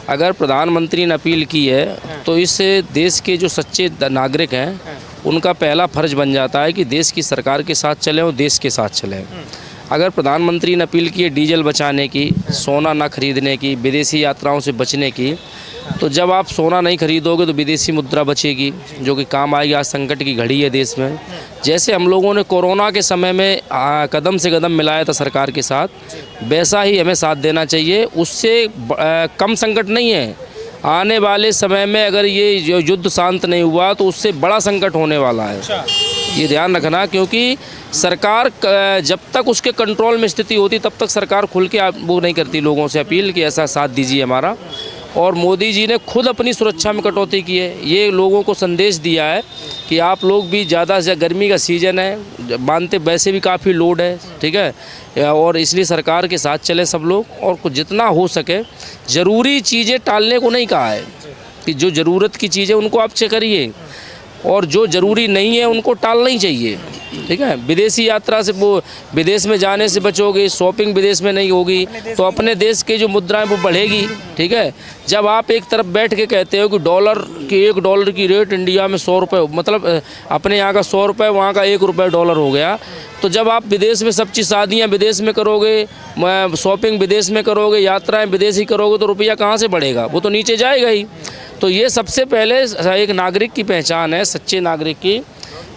अगर प्रधानमंत्री ने अपील की है तो इस देश के जो सच्चे नागरिक हैं उनका पहला फ़र्ज़ बन जाता है कि देश की सरकार के साथ चलें और देश के साथ चलें। अगर प्रधानमंत्री ने अपील की है डीजल बचाने की, सोना ना खरीदने की, विदेशी यात्राओं से बचने की, तो जब आप सोना नहीं खरीदोगे तो विदेशी मुद्रा बचेगी जो कि काम आएगी। आज संकट की घड़ी है देश में। जैसे हम लोगों ने कोरोना के समय में कदम से कदम मिलाया था सरकार के साथ, वैसा ही हमें साथ देना चाहिए। उससे कम संकट नहीं है। आने वाले समय में अगर ये युद्ध शांत नहीं हुआ तो उससे बड़ा संकट होने वाला है। ये ध्यान रखना, क्योंकि सरकार जब तक उसके कंट्रोल में स्थिति होती तब तक सरकार खुल के वो नहीं करती लोगों से अपील कि ऐसा साथ दीजिए हमारा। और मोदी जी ने खुद अपनी सुरक्षा में कटौती की है। ये लोगों को संदेश दिया है कि आप लोग भी ज़्यादा से गर्मी का सीज़न है, मानते वैसे भी काफ़ी लोड है, ठीक है, और इसलिए सरकार के साथ चले सब लोग। और जितना हो सके ज़रूरी चीज़ें टालने को नहीं कहा है कि जो ज़रूरत की चीज़ें उनको आप चेक करिए और जो ज़रूरी नहीं है उनको टालना ही चाहिए, ठीक है। विदेशी यात्रा से वो विदेश में जाने से बचोगे, शॉपिंग विदेश में नहीं होगी तो अपने देश के जो मुद्राएं वो बढ़ेगी, ठीक है। जब आप एक तरफ बैठ के कहते हो कि $1 की रेट इंडिया में 100 रुपये, मतलब अपने यहाँ का 100 रुपये वहाँ का $1 हो गया, तो जब आप विदेश में सब चीज़ शादियाँ विदेश में करोगे, शॉपिंग विदेश में करोगे, यात्राएँ विदेशी करोगे तो रुपया कहाँ से बढ़ेगा, वो तो नीचे जाएगा ही। तो ये सबसे पहले एक नागरिक की पहचान है, सच्चे नागरिक की,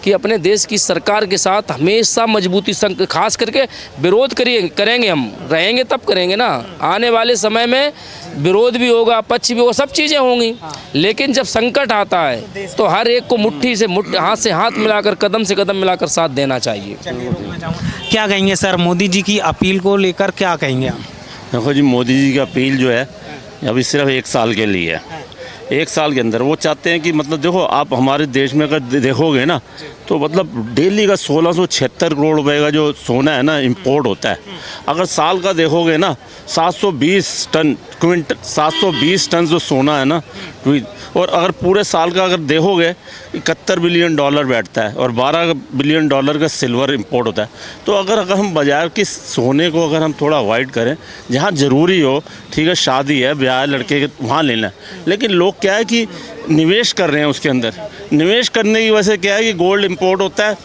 कि अपने देश की सरकार के साथ हमेशा मजबूती संग, खास करके विरोध करेंगे हम, रहेंगे तब करेंगे ना। आने वाले समय में विरोध भी होगा, पक्ष भी होगा, सब चीज़ें होंगी, लेकिन जब संकट आता है तो हर एक को मुट्ठी से हाथ से हाथ मिलाकर, कदम से कदम मिलाकर साथ देना चाहिए। क्या कहेंगे सर, मोदी जी की अपील को लेकर क्या कहेंगे आप? देखो जी, मोदी जी की अपील जो है अभी सिर्फ 1 साल के लिए है। 1 साल के अंदर वो चाहते हैं कि मतलब देखो आप हमारे देश में अगर देखोगे ना तो मतलब डेली का 1676 करोड़ रुपए का जो सोना है ना इंपोर्ट होता है। अगर साल का देखोगे ना 720 टन जो सोना है ना, और अगर पूरे साल का अगर देखोगे $71 बिलियन बैठता है और $12 बिलियन का सिल्वर इंपोर्ट होता है। तो अगर हम बाज़ार की सोने को अगर हम थोड़ा अवॉइड करें, जहाँ ज़रूरी हो, ठीक है, शादी है, ब्याह है, लड़के के, वहाँ लेना है। लेकिन लोग क्या है कि निवेश कर रहे हैं उसके अंदर। निवेश करने की वजह से क्या है कि गोल्ड इंपोर्ट होता है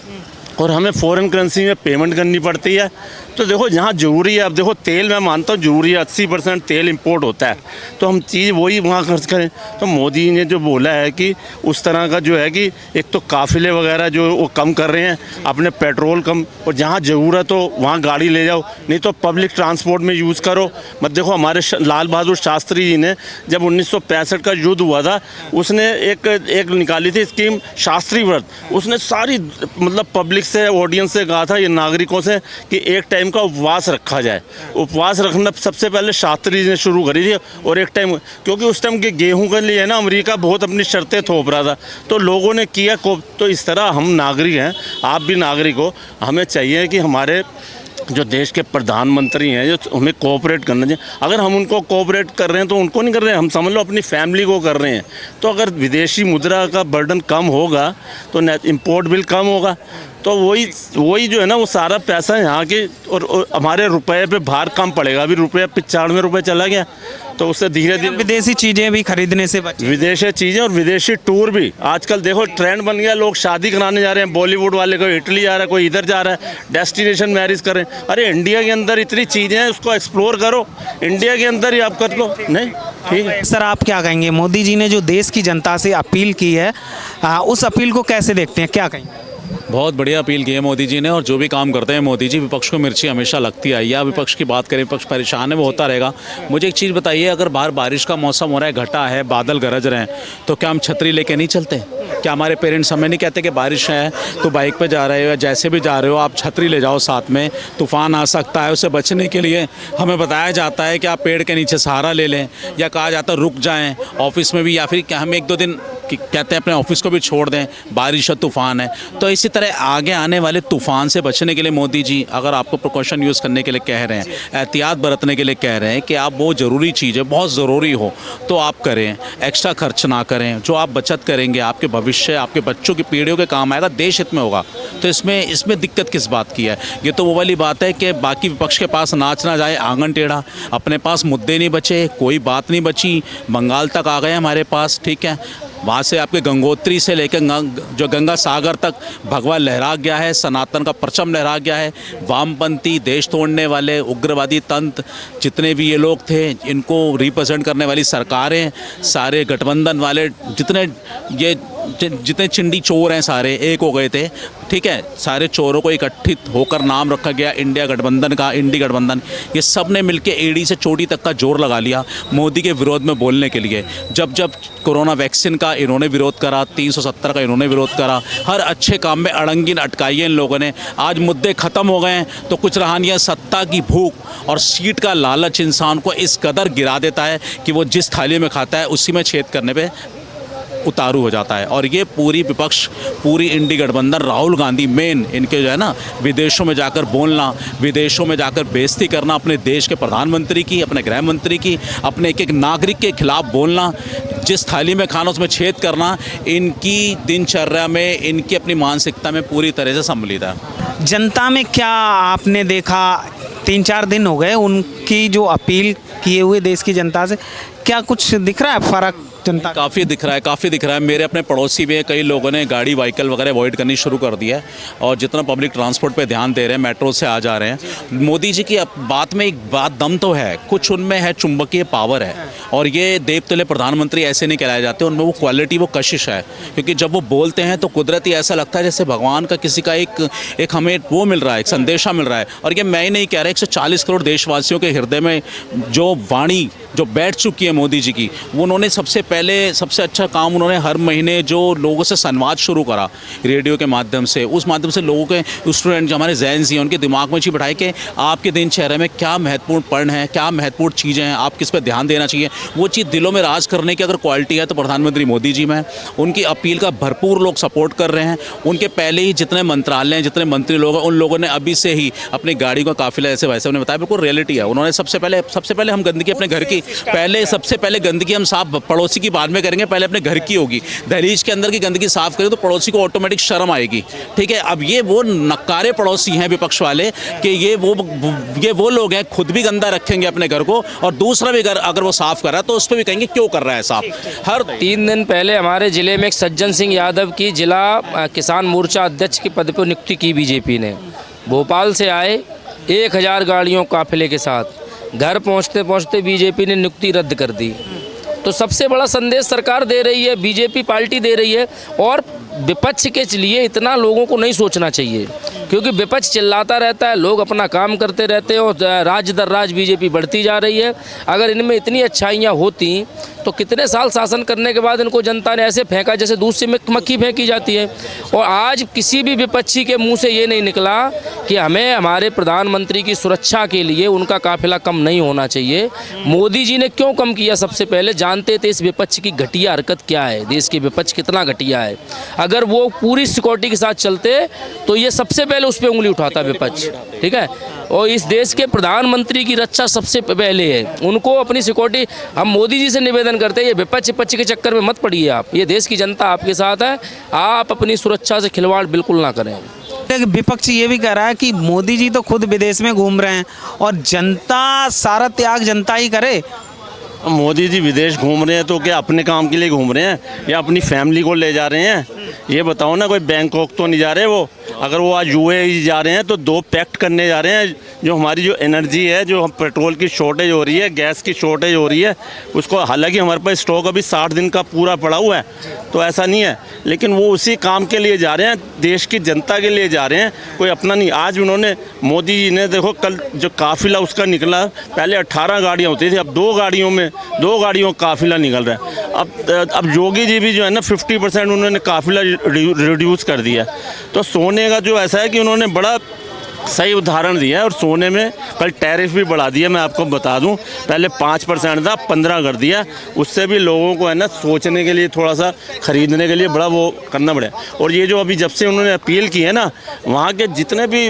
और हमें फ़ॉरेन करेंसी में पेमेंट करनी पड़ती है। तो देखो जहाँ ज़रूरी है, अब देखो तेल मैं मानता हूँ ज़रूरी है, 80% तेल इंपोर्ट होता है, तो हम चीज़ वही वहाँ खर्च करें। तो मोदी ने जो बोला है कि उस तरह का जो है कि एक तो काफ़िले वगैरह जो वो कम कर रहे हैं, अपने पेट्रोल कम, और जहाँ ज़रूरत हो वहाँ गाड़ी ले जाओ, नहीं तो पब्लिक ट्रांसपोर्ट में यूज़ करो। मत देखो हमारे लाल बहादुर शास्त्री जी ने जब 1965 का युद्ध हुआ था, उसने एक निकाली थी स्कीम शास्त्री व्रत। उसने सारी मतलब पब्लिक से, ऑडियंस से कहा था, ये नागरिकों से, कि एक टाइम का उपवास रखा जाए। उपवास रखना सबसे पहले शास्त्री जी ने शुरू करी थी। और एक टाइम, क्योंकि उस टाइम के गेहूं के लिए ना अमेरिका बहुत अपनी शर्तें थोप रहा था, तो लोगों ने किया। तो इस तरह हम नागरिक हैं, आप भी नागरिक हो, हमें चाहिए कि हमारे जो देश के प्रधानमंत्री हैं जो हमें कोऑपरेट करना चाहिए। अगर हम उनको कोऑपरेट कर रहे हैं तो उनको नहीं कर रहे हैं, हम समझ लो अपनी फैमिली को कर रहे हैं। तो अगर विदेशी मुद्रा का बर्डन कम होगा तो इंपोर्ट बिल कम होगा, तो वही जो है ना वो सारा पैसा यहाँ के और हमारे रुपए पे भार कम पड़ेगा। अभी रुपया 95 रुपये चला गया, तो उससे धीरे धीरे विदेशी चीज़ें भी खरीदने से बचें। विदेशी चीज़ें और विदेशी टूर भी आजकल देखो ट्रेंड बन गया। लोग शादी कराने जा रहे हैं, बॉलीवुड वाले, कोई इटली जा रहा है, कोई इधर जा रहा है, डेस्टिनेशन मैरिज कर रहे हैं। अरे इंडिया के अंदर इतनी चीज़ें हैं, उसको एक्सप्लोर करो, इंडिया के अंदर ही आप कर लो। नहीं, ठीक है सर, आप क्या कहेंगे, मोदी जी ने जो देश की जनता से अपील की है, उस अपील को कैसे देखते हैं, क्या कहेंगे? बहुत बढ़िया अपील की है मोदी जी ने, और जो भी काम करते हैं मोदी जी, विपक्ष को मिर्ची हमेशा लगती आई है। विपक्ष की बात करें, विपक्ष परेशान है, वो होता रहेगा। मुझे एक चीज़ बताइए, अगर बाहर बारिश का मौसम हो रहा है, घटा है, बादल गरज रहे हैं, तो क्या हम छतरी लेके नहीं चलते? क्या हमारे पेरेंट्स हमें नहीं कहते कि बारिश है तो बाइक पे जा रहे हो या जैसे भी जा रहे हो आप छतरी ले जाओ साथ में, तूफ़ान आ सकता है, उससे बचने के लिए हमें बताया जाता है कि आप पेड़ के नीचे सहारा ले लें, या कहा जाता है रुक जाएँ ऑफिस में भी, या फिर क्या हम 1-2 दिन कहते हैं अपने ऑफिस को भी छोड़ दें, बारिश है, तूफ़ान है। तो इसी तरह आगे आने वाले तूफ़ान से बचने के लिए मोदी जी अगर आपको प्रिकॉशन यूज़ करने के लिए कह रहे हैं, एहतियात बरतने के लिए कह रहे हैं कि आप वो ज़रूरी चीज़ है, बहुत ज़रूरी हो तो आप करें, एक्स्ट्रा खर्च ना करें। जो आप बचत करेंगे आपके भविष्य, आपके बच्चों की पीढ़ियों के काम आएगा, देश हित में होगा। तो इसमें दिक्कत किस बात की है? ये तो वो वाली बात है कि बाकी विपक्ष के पास नाच ना जाए आंगन टेढ़ा, अपने पास मुद्दे नहीं बचे, कोई बात नहीं बची, बंगाल तक आ गए हमारे पास, ठीक है। वहाँ से आपके गंगोत्री से लेकर जो गंगा सागर तक भगवा लहरा गया है, सनातन का परचम लहरा गया है। वामपंथी, देश तोड़ने वाले, उग्रवादी तंत्र जितने भी ये लोग थे, इनको रिप्रेजेंट करने वाली सरकारें, सारे गठबंधन वाले जितने चिंडी चोर हैं सारे एक हो गए थे, ठीक है। सारे चोरों को इकट्ठित होकर नाम रखा गया इंडिया गठबंधन का, इंडी गठबंधन। ये सब ने मिलकर एड़ी से चोटी तक का जोर लगा लिया मोदी के विरोध में बोलने के लिए। जब कोरोना वैक्सीन का इन्होंने विरोध करा, 370 का इन्होंने विरोध करा, हर अच्छे काम में अड़ंगी अटकाई है इन लोगों ने। आज मुद्दे ख़त्म हो गए हैं तो कुछ रहा नहीं है। सत्ता की भूख और सीट का लालच इंसान को इस कदर गिरा देता है कि वो जिस थाली में खाता है उसी में छेद करने पे उतारू हो जाता है। और ये पूरी विपक्ष, पूरी इंडी गठबंधन, राहुल गांधी मेन, इनके जो है ना विदेशों में जाकर बोलना, विदेशों में जाकर बेइज्जती करना अपने देश के प्रधानमंत्री की, अपने गृह मंत्री की, अपने एक एक नागरिक के खिलाफ बोलना, जिस थाली में खाना उसमें छेद करना, इनकी दिनचर्या में, इनकी अपनी मानसिकता में पूरी तरह से सम्मिलित है। जनता में क्या आपने देखा, 3-4 दिन हो गए उनकी जो अपील किए हुए देश की जनता से, क्या कुछ दिख रहा है फ़र्क जनता? काफ़ी दिख रहा है। मेरे अपने पड़ोसी भी हैं, कई लोगों ने गाड़ी व्हीकल वगैरह अवॉइड करनी शुरू कर दिया है और जितना पब्लिक ट्रांसपोर्ट पे ध्यान दे रहे हैं, मेट्रो से आ जा रहे हैं। मोदी जी की बात में एक बात दम तो है, कुछ उनमें है, चुंबकीय पावर है। और ये देवतुल्य प्रधानमंत्री ऐसे नहीं कहलाए जाते, उनमें वो क्वालिटी, वो कशिश है। क्योंकि जब वो बोलते हैं तो कुदरती ऐसा लगता है जैसे भगवान का किसी का एक हमें वो मिल रहा है, एक संदेशा मिल रहा है। और ये मैं ही नहीं कह रहा, 140 करोड़ देशवासियों के हृदय में जो वाणी जो बैठ चुकी है मोदी जी की, वो उन्होंने सबसे अच्छा काम उन्होंने हर महीने जो लोगों से संवाद शुरू करा रेडियो के माध्यम से, उस माध्यम से लोगों के स्टूडेंट जो हमारे जैन जी हैं उनके दिमाग में चीज़ बैठाई कि आपके दिनचर्या में क्या महत्वपूर्ण पर्ण है, क्या महत्वपूर्ण चीज़ें हैं, आप किस पर ध्यान देना चाहिए। वो चीज़ दिलों में राज करने की अगर क्वालिटी है तो प्रधानमंत्री मोदी जी में। उनकी अपील का भरपूर लोग सपोर्ट कर रहे हैं। उनके पहले ही जितने मंत्रालय हैं, जितने मंत्री लोग हैं, उन लोगों ने अभी से ही अपनी गाड़ी का काफिला, ऐसे वैसे उन्होंने बताया, बिल्कुल रियलिटी है। उन्होंने सबसे पहले हम गंदगी अपने घर की, सबसे पहले गंदगी हम साफ पड़ोसी की बाद में करेंगे, पहले अपने घर की होगी। दहलीज के अंदर की गंदगी साफ करें तो पड़ोसी को ऑटोमेटिक शर्म आएगी, ठीक है। अब ये वो नक्कारे पड़ोसी हैं विपक्ष वाले कि ये वो लोग हैं, खुद भी गंदा रखेंगे अपने घर को और दूसरा भी घर अगर वो साफ कर रहा है तो उस पर भी कहेंगे क्यों कर रहा है साफ। हर 3 दिन पहले हमारे ज़िले में एक सज्जन सिंह यादव की जिला किसान मोर्चा अध्यक्ष के पद पर नियुक्ति की बीजेपी ने। भोपाल से आए 1000 गाड़ियों काफिले के साथ, घर पहुंचते पहुंचते बीजेपी ने नियुक्ति रद्द कर दी। तो सबसे बड़ा संदेश सरकार दे रही है, बीजेपी पार्टी दे रही है। और विपक्ष के लिए इतना लोगों को नहीं सोचना चाहिए, क्योंकि विपक्ष चिल्लाता रहता है, लोग अपना काम करते रहते हैं और राज्य दर राज्य बीजेपी बढ़ती जा रही है। अगर इनमें इतनी अच्छाइयाँ होती तो कितने साल शासन करने के बाद इनको जनता ने ऐसे फेंका जैसे दूध से मक्खी फेंकी जाती है। और आज किसी भी विपक्षी के मुंह से ये नहीं निकला कि हमें हमारे प्रधानमंत्री की सुरक्षा के लिए उनका काफिला कम नहीं होना चाहिए। मोदी जी ने क्यों कम किया? सबसे पहले जानते थे इस विपक्ष की घटिया हरकत क्या है, देश के विपक्ष कितना घटिया है। अगर वो पूरी सिक्योरिटी के साथ चलते तो ये सबसे पहले उस पर उंगली उठाता विपक्ष, ठीक है। और इस देश के प्रधानमंत्री की रक्षा सबसे पहले है, उनको अपनी सिक्योरिटी। हम मोदी जी से निवेदन करते हैं, ये विपक्ष के चक्कर में मत पड़िए आप, ये देश की जनता आपके साथ है, आप अपनी सुरक्षा से खिलवाड़ बिल्कुल ना करें। विपक्ष ये भी कह रहा है कि मोदी जी तो खुद विदेश में घूम रहे हैं और जनता, सारा त्याग जनता ही करे। मोदी जी विदेश घूम रहे हैं तो क्या अपने काम के लिए घूम रहे हैं या अपनी फैमिली को ले जा रहे हैं? ये बताओ ना, कोई बैंकॉक तो नहीं जा रहे वो। अगर वो आज यूएई जा रहे हैं तो 2 पैक्ट करने जा रहे हैं। जो हमारी जो एनर्जी है, जो हम पेट्रोल की शॉर्टेज हो रही है, गैस की शॉर्टेज हो रही है, उसको हालांकि हमारे पास स्टॉक अभी 60 दिन का पूरा पड़ा हुआ है, तो ऐसा नहीं है, लेकिन वो उसी काम के लिए जा रहे हैं, देश की जनता के लिए जा रहे हैं, कोई अपना नहीं। आज उन्होंने, मोदी जी ने देखो, कल जो काफिला उसका निकला, पहले 18 गाड़ियाँ होती थी, अब 2 गाड़ियों का काफिला निकल रहा है। अब योगी जी भी जो है ना 50% उन्होंने काफिला रिड्यूस कर दिया। तो सोने का जो ऐसा है कि उन्होंने बड़ा सही उदाहरण दिया है। और सोने में कल टैरिफ भी बढ़ा दिया, मैं आपको बता दूं, पहले 5% था, 15 कर दिया। उससे भी लोगों को है ना सोचने के लिए, थोड़ा सा खरीदने के लिए बड़ा वो करना पड़ा। और ये जो अभी जब से उन्होंने अपील की है ना, वहाँ के जितने भी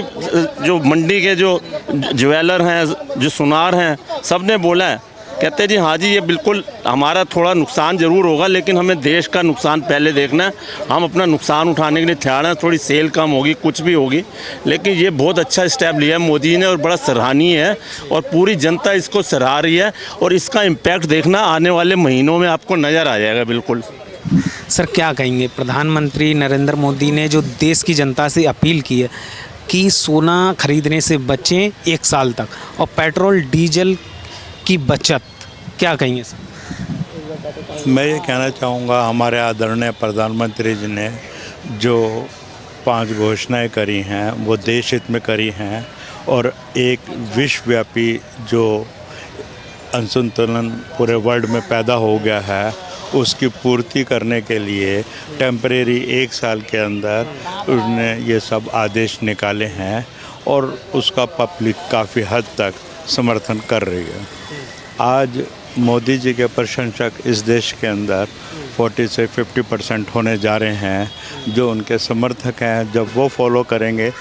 जो मंडी के जो ज्वेलर हैं, जो सुनार हैं, सब ने बोला है, कहते हैं जी हाँ जी, ये बिल्कुल हमारा थोड़ा नुकसान ज़रूर होगा, लेकिन हमें देश का नुकसान पहले देखना है। हम अपना नुकसान उठाने के लिए तैयार हैं। थोड़ी सेल कम होगी, कुछ भी होगी, लेकिन ये बहुत अच्छा स्टेप लिया है मोदी जी ने और बड़ा सराहनीय है। और पूरी जनता इसको सराह रही है और इसका इम्पैक्ट देखना आने वाले महीनों में आपको नज़र आ जाएगा। बिल्कुल सर, क्या कहेंगे, प्रधानमंत्री नरेंद्र मोदी ने जो देश की जनता से अपील की है कि सोना खरीदने से बचें 1 साल तक, और पेट्रोल डीजल की बचत, क्या कहेंगे सर? मैं ये कहना चाहूँगा, हमारे आदरणीय प्रधानमंत्री जी ने जो 5 घोषणाएं करी हैं वो देश हित में करी हैं, और एक विश्वव्यापी जो असंतुलन पूरे वर्ल्ड में पैदा हो गया है उसकी पूर्ति करने के लिए टेम्परेरी 1 साल के अंदर उन्होंने ये सब आदेश निकाले हैं, और उसका पब्लिक काफ़ी हद तक समर्थन कर रही है। आज मोदी जी के प्रशंसक इस देश के अंदर 40 से 50% होने जा रहे हैं जो उनके समर्थक हैं। जब वो फॉलो करेंगे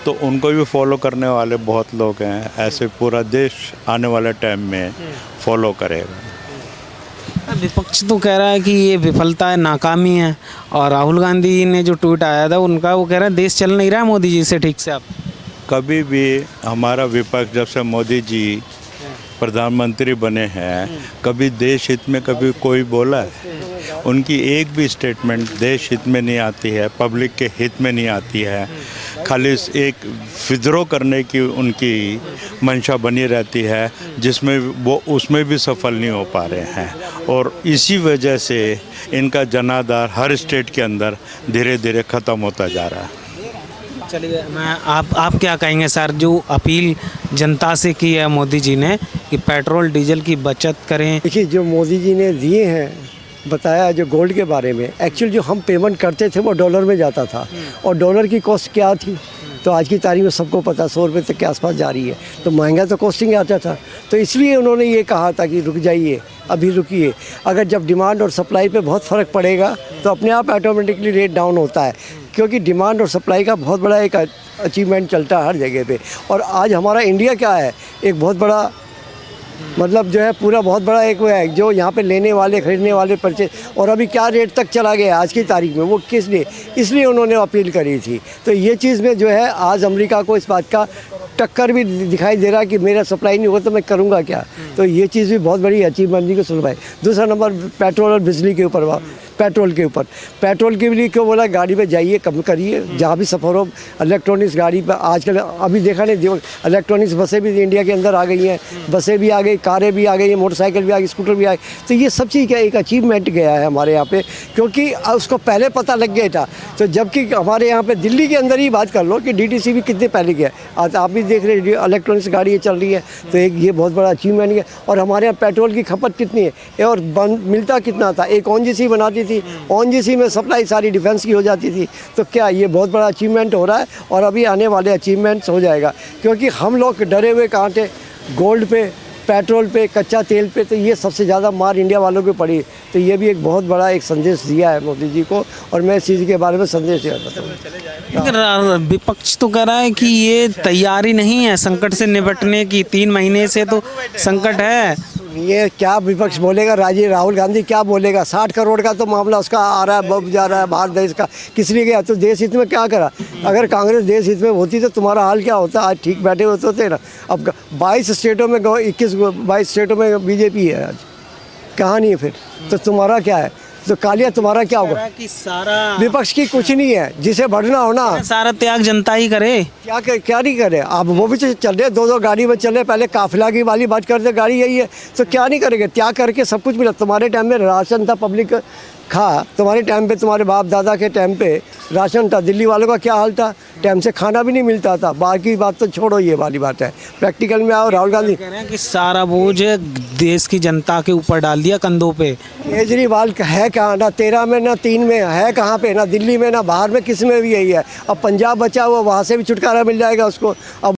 तो उनको भी फॉलो करने वाले बहुत लोग हैं। ऐसे पूरा देश आने वाले टाइम में फॉलो करेगा। विपक्ष तो कह रहा है कि ये विफलता है, नाकामी है, और राहुल गांधी ने जो ट्वीट आया था उनका, वो कह रहा है देश चल नहीं रहा है मोदी जी से ठीक से। आप कभी भी हमारा विपक्ष जब से मोदी जी प्रधानमंत्री बने हैं, कभी देश हित में कभी कोई बोला है? उनकी एक भी स्टेटमेंट देश हित में नहीं आती है, पब्लिक के हित में नहीं आती है। खाली एक विद्रोह करने की उनकी मंशा बनी रहती है, जिसमें वो उसमें भी सफल नहीं हो पा रहे हैं। और इसी वजह से इनका जनाधार हर स्टेट के अंदर धीरे धीरे ख़त्म होता जा रहा है। चलिए, मैं आप क्या कहेंगे सर, जो अपील जनता से की है मोदी जी ने कि पेट्रोल डीजल की बचत करें? देखिए, जो मोदी जी ने दिए हैं, बताया जो गोल्ड के बारे में, एक्चुअल जो हम पेमेंट करते थे वो डॉलर में जाता था, और डॉलर की कॉस्ट क्या थी तो आज की तारीख में सबको पता, 100 रुपये तक के आसपास जा रही है। तो महंगा तो कॉस्टिंग आता था, तो इसलिए उन्होंने ये कहा था कि रुक जाइए, अभी रुकिए। अगर जब डिमांड और सप्लाई पे बहुत फ़र्क पड़ेगा तो अपने आप ऑटोमेटिकली रेट डाउन होता है, क्योंकि डिमांड और सप्लाई का बहुत बड़ा एक अचीवमेंट चलता है हर जगह पे। और आज हमारा इंडिया क्या है, एक बहुत बड़ा मतलब जो है पूरा बहुत बड़ा एक वो है जो यहाँ पे लेने वाले खरीदने वाले परचेज, और अभी क्या रेट तक चला गया आज की तारीख में, वो किस लिए, इसलिए उन्होंने अपील करी थी। तो ये चीज़ में जो है आज अमेरिका को इस बात का टक्कर भी दिखाई दे रहा है कि मेरा सप्लाई नहीं होगा तो मैं करूँगा क्या। तो ये चीज़ भी बहुत बड़ी अचीवमेंट जी को सुन पाए। दूसरा नंबर पेट्रोल और बिजली के ऊपर, पेट्रोल के ऊपर, पेट्रोल के लिए क्यों बोला, गाड़ी पे जाइए, कम करिए, जहाँ भी सफ़र हो। इलेक्ट्रॉनिक्स गाड़ी पर आजकल अभी देखा नहीं, इलेक्ट्रॉनिक्स बसें भी इंडिया के अंदर आ गई हैं, बसें भी आ गई, कारें भी आ गई, मोटरसाइकिल भी आ गई, स्कूटर भी आ गई। तो ये सब चीज़ का एक अचीवमेंट गया है हमारे यहाँ पे, क्योंकि उसको पहले पता लग गया था। तो जबकि हमारे यहाँ पे दिल्ली के अंदर ही बात कर लो कि DTC भी कितने पहले गया, आज आप भी देख रहे हैं इलेक्ट्रॉनिक्स गाड़ी चल रही है। तो एक ये बहुत बड़ा अचीवमेंट है। और हमारे यहाँ पेट्रोल की खपत कितनी है और मिलता कितना था, एक ONGC बनाती थी, ONGC में सप्लाई सारी डिफेंस की हो जाती थी। तो क्या ये बहुत बड़ा अचीवमेंट हो रहा है, और अभी आने वाले अचीवमेंट्स हो जाएगा, क्योंकि हम लोग डरे हुए कहाँ थे, गोल्ड पे, पेट्रोल पे, कच्चा तेल पे। तो ये सबसे ज़्यादा मार इंडिया वालों को पड़ी। तो ये भी एक बहुत बड़ा एक संदेश दिया है मोदी जी को, और मैं इस चीज़ के बारे में संदेश दिया था। विपक्ष तो कह रहा है कि ये तैयारी नहीं है संकट से निपटने की, 3 महीने से तो संकट है। ये क्या विपक्ष बोलेगा, राहुल गांधी क्या बोलेगा? 60 करोड़ का तो मामला उसका आ रहा है, बब जा रहा है बाहर देश का, किस लिए गया? तो देश हित में क्या करा? अगर कांग्रेस देश हित में होती तो तुम्हारा हाल क्या होता? आज ठीक बैठे होते ना। अब 22 स्टेटों में 22 स्टेटों में BJP है, आज कहाँ नहीं है फिर? तो तुम्हारा क्या है? तो कालिया तुम्हारा क्या होगा? कि सारा विपक्ष की कुछ नहीं है, जिसे बढ़ना हो ना, सारा त्याग जनता ही करे। क्या नहीं करे? आप वो भी तो चल रहे, 2 गाड़ी में चल रहे, पहले काफिला की वाली बात करते, गाड़ी यही है, तो क्या नहीं करेंगे? त्याग करके सब कुछ मिला। तुम्हारे टाइम में राशन था, पब्लिक खा, तुम्हारे टाइम पे, तुम्हारे बाप दादा के टाइम पे राशन था। दिल्ली वालों का क्या हाल था, टाइम से खाना भी नहीं मिलता था। बाकी बात तो छोड़ो, ये वाली बात है। प्रैक्टिकल में आओ, राहुल गांधी कह रहे हैं कि सारा बोझ देश की जनता के ऊपर डाल दिया कंधों पे। केजरीवाल है कहाँ? ना 13 में ना 3 में है, कहाँ पे? ना दिल्ली में ना बाहर में, किस में भी यही है। अब पंजाब बचा हुआ, वहाँ से भी छुटकारा मिल जाएगा उसको। अब